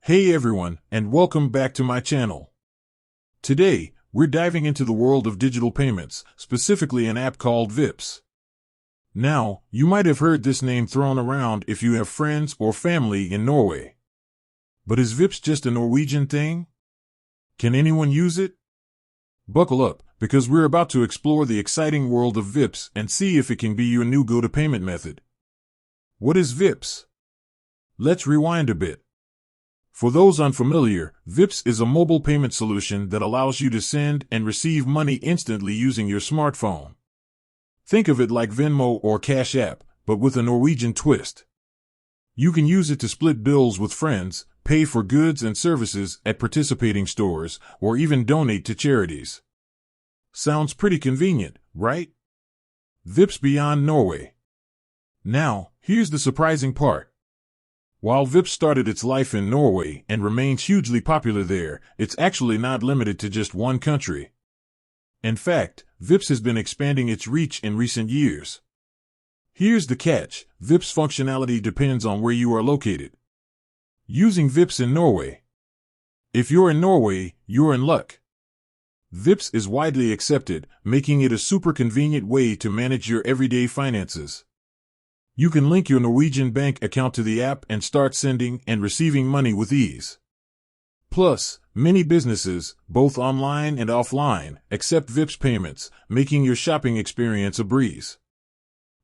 Hey everyone, and welcome back to my channel. Today, we're diving into the world of digital payments, specifically an app called Vipps. Now, you might have heard this name thrown around if you have friends or family in Norway. But is Vipps just a Norwegian thing? Can anyone use it? Buckle up, because we're about to explore the exciting world of Vipps and see if it can be your new go-to-payment method. What is Vipps? Let's rewind a bit. For those unfamiliar, Vipps is a mobile payment solution that allows you to send and receive money instantly using your smartphone. Think of it like Venmo or Cash App, but with a Norwegian twist. You can use it to split bills with friends, pay for goods and services at participating stores, or even donate to charities. Sounds pretty convenient, right? Vipps beyond Norway. Now, here's the surprising part. While Vipps started its life in Norway and remains hugely popular there, it's actually not limited to just one country. In fact, Vipps has been expanding its reach in recent years. Here's the catch: Vipps functionality depends on where you are located. Using Vipps in Norway. If you're in Norway, you're in luck. Vipps is widely accepted, making it a super convenient way to manage your everyday finances. You can link your Norwegian bank account to the app and start sending and receiving money with ease. Plus, many businesses, both online and offline, accept Vipps payments, making your shopping experience a breeze.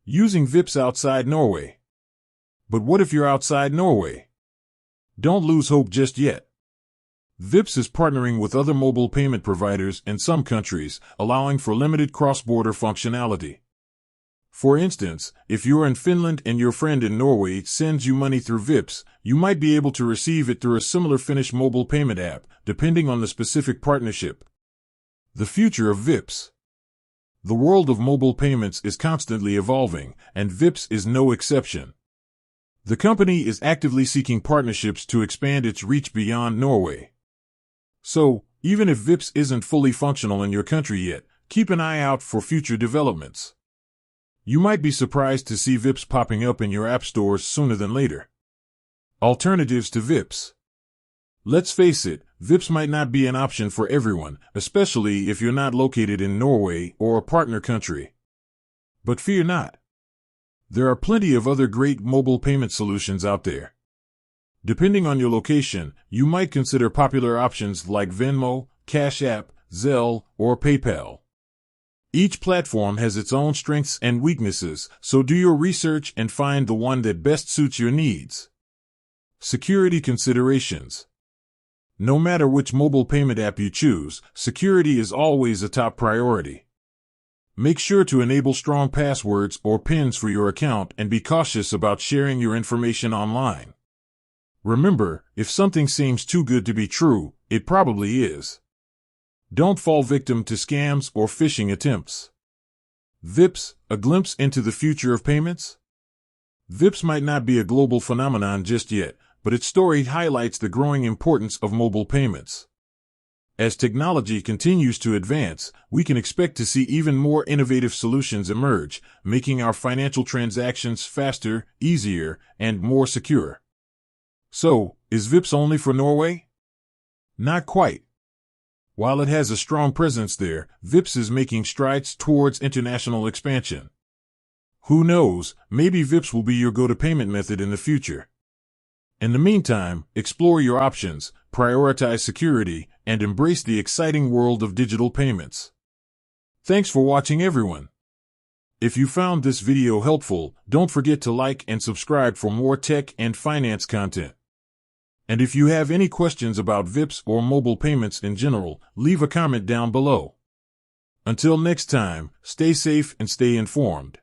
Using Vipps outside Norway. But what if you're outside Norway? Don't lose hope just yet. Vipps is partnering with other mobile payment providers in some countries, allowing for limited cross-border functionality. For instance, if you're in Finland and your friend in Norway sends you money through Vipps, you might be able to receive it through a similar Finnish mobile payment app, depending on the specific partnership. The future of Vipps. The world of mobile payments is constantly evolving, and Vipps is no exception. The company is actively seeking partnerships to expand its reach beyond Norway. So, even if Vipps isn't fully functional in your country yet, keep an eye out for future developments. You might be surprised to see Vipps popping up in your app stores sooner than later. Alternatives to Vipps. Let's face it, Vipps might not be an option for everyone, especially if you're not located in Norway or a partner country. But fear not. There are plenty of other great mobile payment solutions out there. Depending on your location, you might consider popular options like Venmo, Cash App, Zelle, or PayPal. Each platform has its own strengths and weaknesses, so do your research and find the one that best suits your needs. Security considerations. No matter which mobile payment app you choose, security is always a top priority. Make sure to enable strong passwords or PINs for your account and be cautious about sharing your information online. Remember, if something seems too good to be true, it probably is. Don't fall victim to scams or phishing attempts. Vipps, a glimpse into the future of payments? Vipps might not be a global phenomenon just yet, but its story highlights the growing importance of mobile payments. As technology continues to advance, we can expect to see even more innovative solutions emerge, making our financial transactions faster, easier, and more secure. So, is Vipps only for Norway? Not quite. While it has a strong presence there, Vipps is making strides towards international expansion. Who knows, maybe Vipps will be your go-to-payment method in the future. In the meantime, explore your options, prioritize security, and embrace the exciting world of digital payments. Thanks for watching, everyone. If you found this video helpful, don't forget to like and subscribe for more tech and finance content. And if you have any questions about Vipps or mobile payments in general, leave a comment down below. Until next time, stay safe and stay informed.